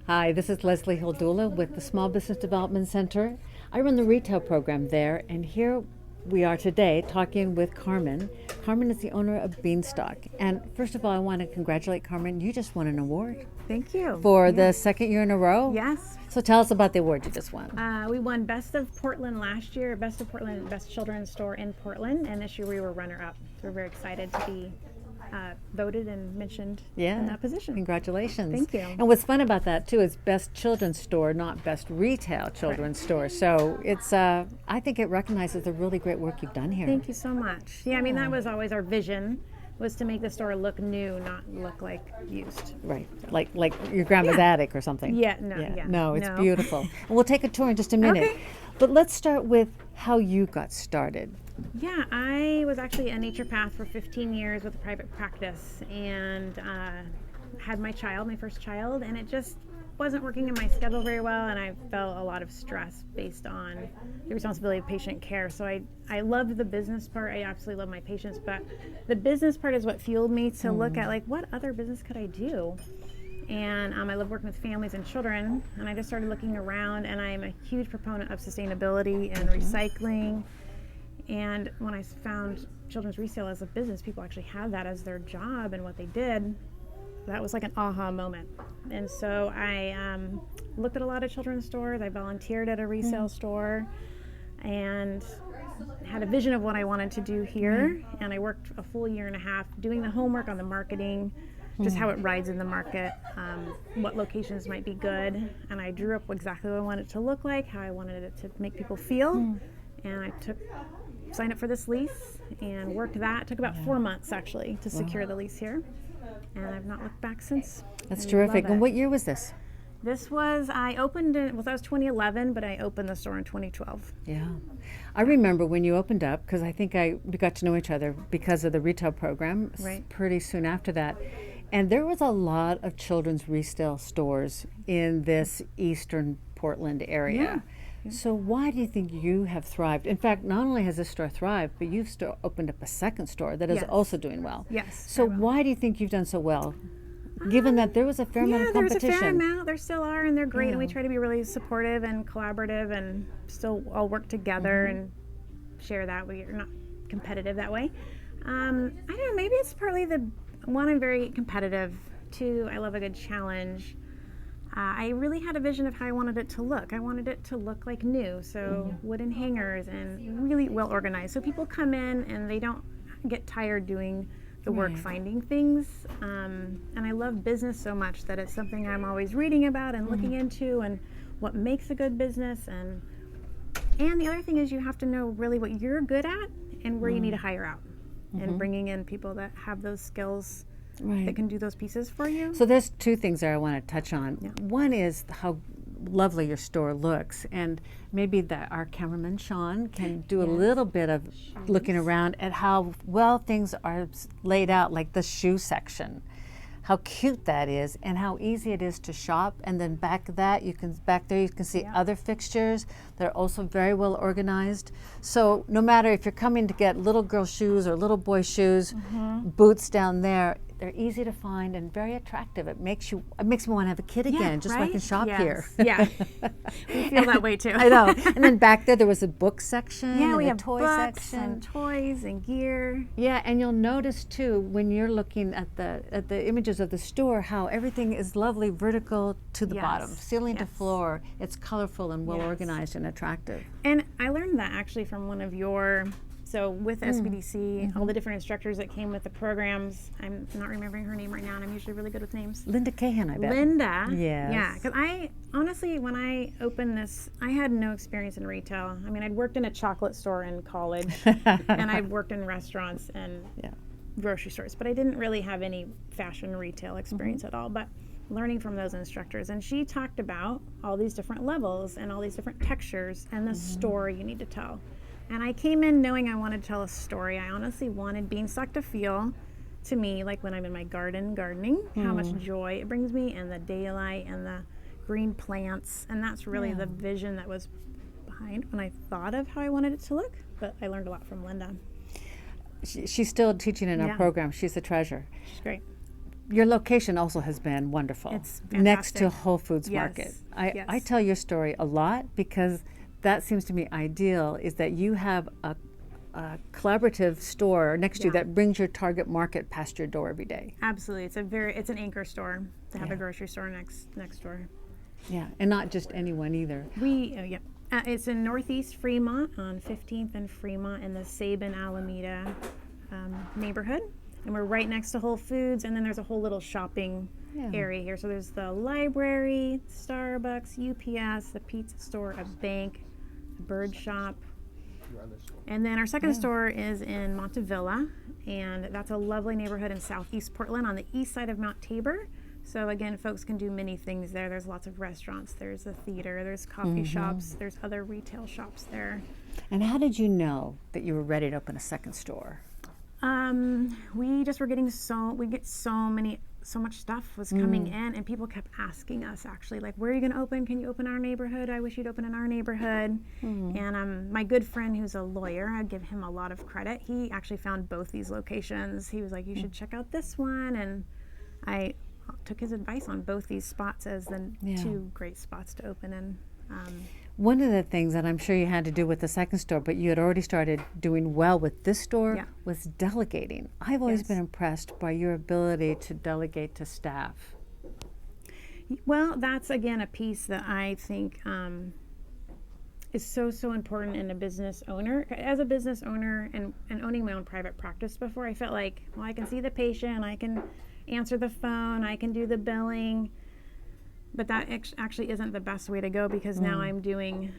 Hi, this is Leslie Hildula with the Small Business Development Center. I run the retail program there, and here we are today talking with Carmen. Carmen is the owner of BeanStalk. And first of all, I want to congratulate Carmen. You just won an award Thank you. for the second year in a row. Yes. So tell us about the award you just won. We won Best of Portland last year, Best of Portland, Best Children's Store in Portland, and this year we were runner-up. So we're very excited to be voted and mentioned in that position. Congratulations. Thank you. And what's fun about that too is Best Children's Store, not Best Retail Children's Store. So it's I think it recognizes the really great work you've done here. Thank you so much. Yeah, I mean that was always our vision, was to make the store look new, not look like used. Right, like your grandma's attic or something. No, It's beautiful. And we'll take a tour in just a minute. Okay. But let's start with how you got started. Yeah, I was actually a naturopath for 15 years with a private practice, and had my first child, and it just wasn't working in my schedule very well, and I felt a lot of stress based on the responsibility of patient care. So I loved the business part. I absolutely love my patients, but the business part is what fueled me to look at like what other business could I do. And I love working with families and children, and I just started looking around, and I'm a huge proponent of sustainability and recycling. And when I found children's resale as a business, people actually had that as their job and what they did. That was like an aha moment. And so I looked at a lot of children's stores. I volunteered at a resale store and had a vision of what I wanted to do here. And I worked a full year and a half doing the homework on the marketing, just how it rides in the market, what locations might be good. And I drew up exactly what I wanted it to look like, how I wanted it to make people feel. And I signed up for this lease and worked that. It took about 4 months actually to secure the lease here. And I've not looked back since. That's I terrific. love And it. what year was this? I opened it, that was 2011, but I opened the store in 2012. Yeah. I remember when you opened up, because I think we got to know each other because of the retail program pretty soon after that. And there was a lot of children's resale stores in this eastern Portland area. So why do you think you have thrived? In fact, not only has this store thrived, but you've opened up a second store that is also doing well. Yes. So why do you think you've done so well, given that there was a fair amount of competition? There's a fair amount. There still are, and they're great. And we try to be really supportive and collaborative and still all work together and share that. We're not competitive that way. I don't know, maybe it's partly I'm very competitive. Two, I love a good challenge. I really had a vision of how I wanted it to look. I wanted it to look like new, so wooden hangers and really well organized. So people come in and they don't get tired doing the work finding things. And I love business so much that it's something I'm always reading about and looking into and what makes a good business. And the other thing is you have to know really what you're good at and where you need to hire out. And bringing in people that have those skills that can do those pieces for you. So there's two things there I want to touch on. One is how lovely your store looks, and maybe our cameraman Sean can do a little bit of looking around at how well things are laid out, like the shoe section. How cute that is, and how easy it is to shop. And then back there you can see other fixtures that are also very well organized. So no matter if you're coming to get little girl shoes or little boy shoes, boots down there, they're easy to find and very attractive. It makes me want to have a kid again, just so I can shop here. Yeah, we feel that way too. I know. And then back there was a book section. Yeah, and we a have toy books section. and toys and gear. Yeah, and you'll notice too when you're looking at the images of the store how everything is lovely vertical to the bottom, ceiling to floor. It's colorful and well organized and attractive. And I learned that actually from one of your. So with SBDC, all the different instructors that came with the programs, I'm not remembering her name right now, and I'm usually really good with names. Linda Cahan, I bet. Linda. Yes. Yeah, because I honestly, when I opened this, I had no experience in retail. I mean, I'd worked in a chocolate store in college, and I'd worked in restaurants and grocery stores, but I didn't really have any fashion retail experience at all. But learning from those instructors, and she talked about all these different levels and all these different textures and the story you need to tell. And I came in knowing I wanted to tell a story. I honestly wanted BeanStalk to feel to me like when I'm in my gardening, how much joy it brings me, and the daylight and the green plants. And that's really the vision that was behind when I thought of how I wanted it to look. But I learned a lot from Linda. She's still teaching in our program. She's a treasure. She's great. your location also has been wonderful. It's next to fantastic. Whole Foods Yes, Market. yes. I tell your story a lot because that seems to me ideal, is that you have a collaborative store next to you that brings your target market past your door every day. Absolutely. It's an anchor store to have a grocery store next door. Yeah, and not just anyone either. It's in Northeast Fremont on 15th and Fremont in the Sabin Alameda neighborhood. And we're right next to Whole Foods, and then there's a whole little shopping area here. So there's the library, Starbucks, UPS, the pizza store, a bank, a bird shop. And then our second store is in Montevilla, and that's a lovely neighborhood in southeast Portland on the east side of Mount Tabor. So again, folks can do many things there. There's lots of restaurants, there's a theater, there's coffee shops, there's other retail shops there. And how did you know that you were ready to open a second store? We just were getting so much stuff was coming in, and people kept asking us, actually, like, where are you going to open? Can you open our neighborhood? I wish you'd open in our neighborhood. And my good friend who's a lawyer, I give him a lot of credit. He actually found both these locations. He was like, you should check out this one. And I took his advice on both these spots as the two great spots to open in. One of the things that I'm sure you had to do with the second store, but you had already started doing well with this store, was delegating. I've always been impressed by your ability to delegate to staff. Well, that's again a piece that I think is so important in a business owner. As a business owner and owning my own private practice before, I felt like, well, I can see the patient, I can answer the phone, I can do the billing. But that actually isn't the best way to go, because now I'm doing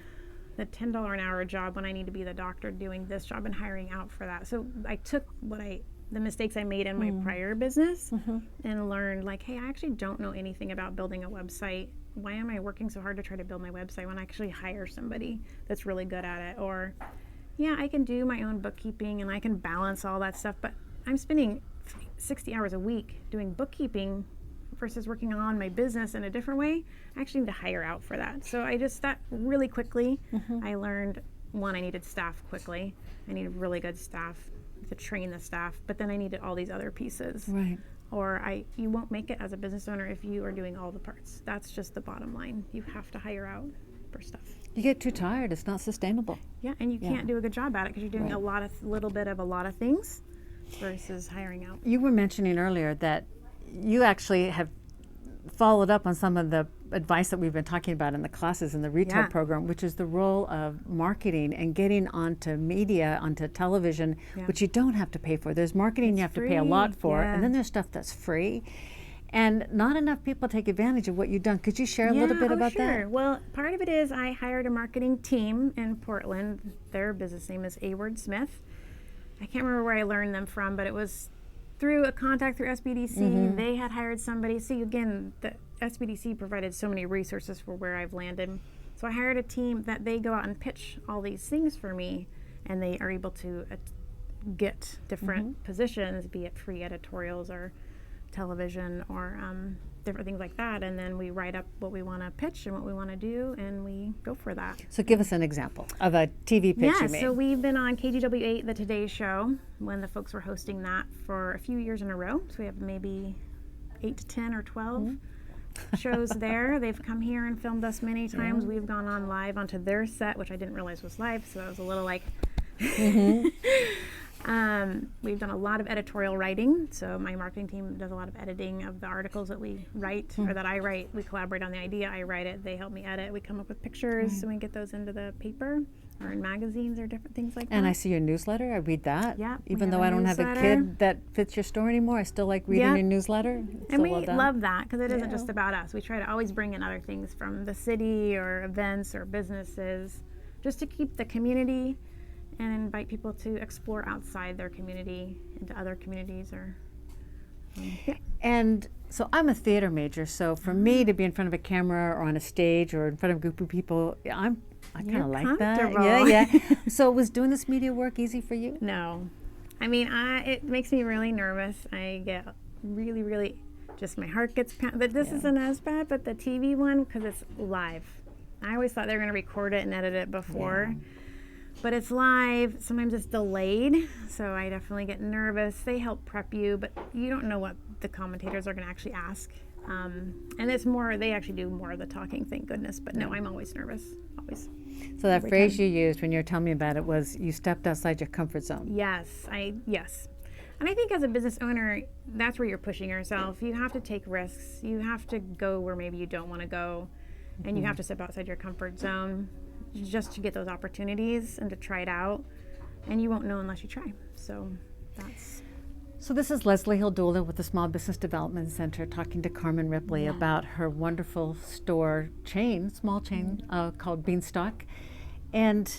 the $10 an hour job when I need to be the doctor doing this job and hiring out for that. So I took the mistakes I made in my prior business and learned, like, hey, I actually don't know anything about building a website. Why am I working so hard to try to build my website when I actually hire somebody that's really good at it? Or, I can do my own bookkeeping and I can balance all that stuff, but I'm spending 60 hours a week doing bookkeeping versus working on my business in a different way. I actually need to hire out for that. So that really quickly, I learned, one, I needed staff quickly. I needed really good staff to train the staff, but then I needed all these other pieces. Right. Or you won't make it as a business owner if you are doing all the parts. That's just the bottom line. You have to hire out for stuff. You get too tired, it's not sustainable. Yeah, and you can't do a good job at it because you're doing a lot of things versus hiring out. You were mentioning earlier that you actually have followed up on some of the advice that we've been talking about in the classes in the retail program, which is the role of marketing and getting onto media, onto television, which you don't have to pay for. There's marketing you have to pay a lot for, and then there's stuff that's free. And not enough people take advantage of what you've done. Could you share a little bit about that? Well, part of it is I hired a marketing team in Portland. Their business name is A-Word Smith. I can't remember where I learned them from, but it was through a contact through SBDC. They had hired somebody. See, again, the SBDC provided so many resources for where I've landed. So I hired a team that they go out and pitch all these things for me, and they are able to get different positions, be it free editorials or television or different things like that, and then we write up what we want to pitch and what we want to do, and we go for that. So give us an example of a TV pitch you made. So we've been on KGW8, The Today Show, when the folks were hosting that for a few years in a row. So we have maybe 8 to 10 or 12 shows there. They've come here and filmed us many times. We've gone on live onto their set, which I didn't realize was live, so I was a little like... We've done a lot of editorial writing, so my marketing team does a lot of editing of the articles that we write or that I write. We collaborate on the idea, I write it, they help me edit, we come up with pictures, and we get those into the paper or in magazines or different things like that. And I see your newsletter, I read that. Yeah. Even though I don't have a kid that fits your store anymore, I still like reading your newsletter. It's and we well done. love that because it isn't just about us. We try to always bring in other things from the city or events or businesses just to keep the community and invite people to explore outside their community into other communities. And so I'm a theater major, so for me to be in front of a camera or on a stage or in front of a group of people, I kind of like that. Yeah. So was doing this media work easy for you? No. I mean, it makes me really nervous. I get really, just my heart gets pounded. But this isn't as bad, but the TV one, because it's live. I always thought they were going to record it and edit it before. but it's live. Sometimes it's delayed, so I definitely get nervous. They help prep you, but you don't know what the commentators are going to actually ask. And it's more, they actually do more of the talking, thank goodness. But no, I'm always nervous, always. So that phrase you used when you were telling me about it was, you stepped outside your comfort zone. Yes. And I think as a business owner, that's where you're pushing yourself. You have to take risks. You have to go where maybe you don't want to go. And you have to step outside your comfort zone just to get those opportunities and to try it out. And you won't know unless you try. So that's... So this is Leslie Hildula with the Small Business Development Center talking to Carmen Ripley about her wonderful store chain, small chain called BeanStalk. And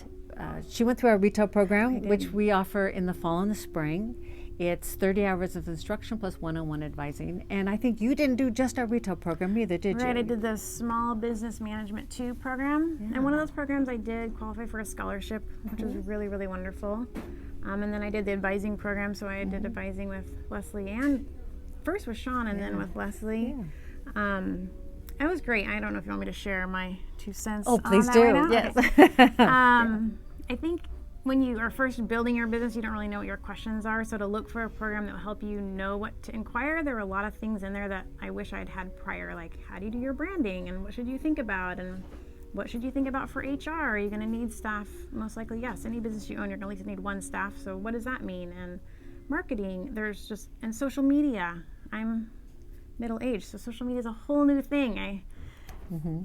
she went through our retail program, which we offer in the fall and the spring. It's 30 hours of instruction plus one-on-one advising. And I think you didn't do just our retail program either, did you? Right, I did the Small Business Management 2 program. Yeah. And one of those programs I did qualify for a scholarship, which was really, really wonderful. And then I did the advising program, so I did advising with Leslie and first with Sean and then with Leslie. Yeah. It was great. I don't know if you want me to share my 2 cents. Oh, please do. Right now? Yes. Okay. I think when you are first building your business, you don't really know what your questions are. So to look for a program that will help you know what to inquire, there were a lot of things in there that I wish I'd had prior, like how do you do your branding and what should you think about and what should you think about for HR? Are you going to need staff? Most likely, yes. Any business you own, you're going to at least need 1 staff. So what does that mean? And marketing, and social media. I'm middle-aged, so social media is a whole new thing.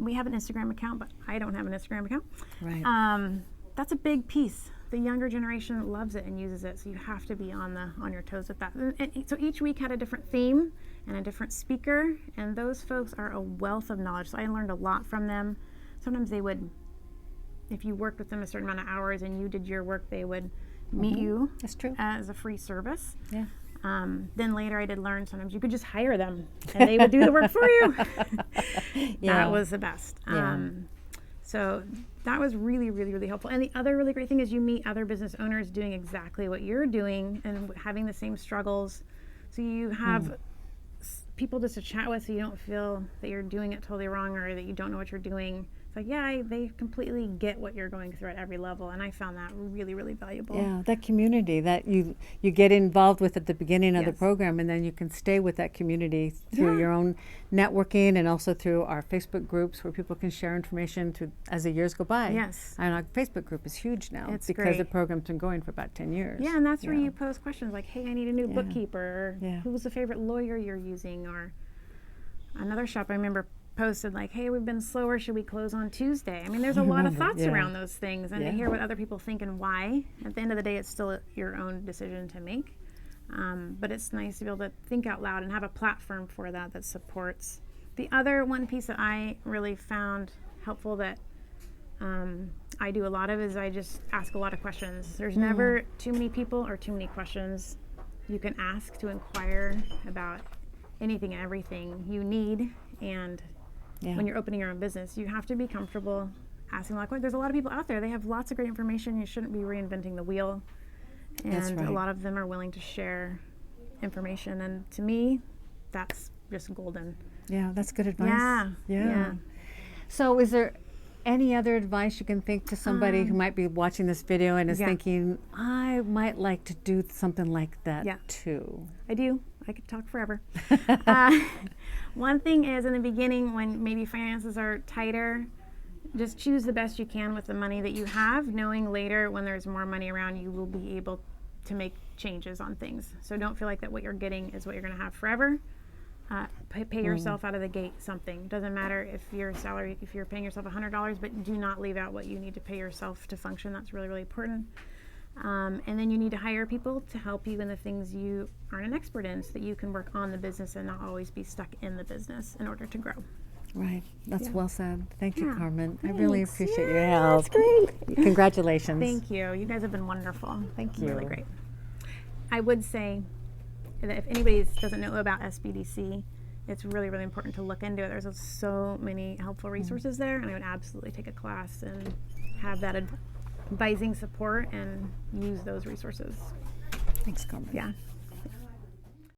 We have an Instagram account, but I don't have an Instagram account. Right. That's a big piece. The younger generation loves it and uses it, so you have to be on your toes with that. And so each week had a different theme and a different speaker, and those folks are a wealth of knowledge. So I learned a lot from them. Sometimes they would, if you worked with them a certain amount of hours and you did your work, they would meet you. That's true. As a free service. Yeah. Then later I did learn sometimes you could just hire them and they would do the work for you. That was the best. So that was really, really, really helpful. And the other really great thing is you meet other business owners doing exactly what you're doing and having the same struggles. So you have people just to chat with, so you don't feel that you're doing it totally wrong or that you don't know what you're doing. It's like, they completely get what you're going through at every level, and I found that really, really valuable. Yeah, that community that you get involved with at the beginning of the program, and then you can stay with that community through your own networking and also through our Facebook groups where people can share information as the years go by. Yes. And our Facebook group is huge now it's because the program's been going for about 10 years. Yeah, and that's where you pose questions like, hey, I need a new bookkeeper, or who's the favorite lawyer you're using, or another shop I remember posted like, hey, we've been slower, should we close on Tuesday? I mean, there's a lot of thoughts around those things, and to hear what other people think and why. At the end of the day, it's still your own decision to make, but it's nice to be able to think out loud and have a platform for that supports. The other one piece that I really found helpful that I do a lot of is I just ask a lot of questions. There's never too many people or too many questions you can ask to inquire about anything and everything you need. And when you're opening your own business, you have to be comfortable asking a lot of questions. There's a lot of people out there. They have lots of great information. You shouldn't be reinventing the wheel. And a lot of them are willing to share information. And to me, that's just golden. Yeah, that's good advice. Yeah. So is there any other advice you can think to somebody who might be watching this video and is thinking, I might like to do something like that too? I do. I could talk forever. One thing is in the beginning when maybe finances are tighter, just choose the best you can with the money that you have, knowing later when there's more money around you will be able to make changes on things. So don't feel like that what you're getting is what you're going to have forever. Pay yourself out of the gate something. Doesn't matter if your salary, if you're paying yourself $100, but do not leave out what you need to pay yourself to function. That's really, really important. And then you need to hire people to help you in the things you aren't an expert in so that you can work on the business and not always be stuck in the business in order to grow. Right. That's well said. Thank you, Carmen. Thanks. I really appreciate your help. That's great. Congratulations. Thank you. You guys have been wonderful. Thank you. Really great. I would say that if anybody doesn't know about SBDC, it's really, really important to look into it. There's so many helpful resources there, and I would absolutely take a class and have that advising support and use those resources. Thanks, Carmen. Yeah.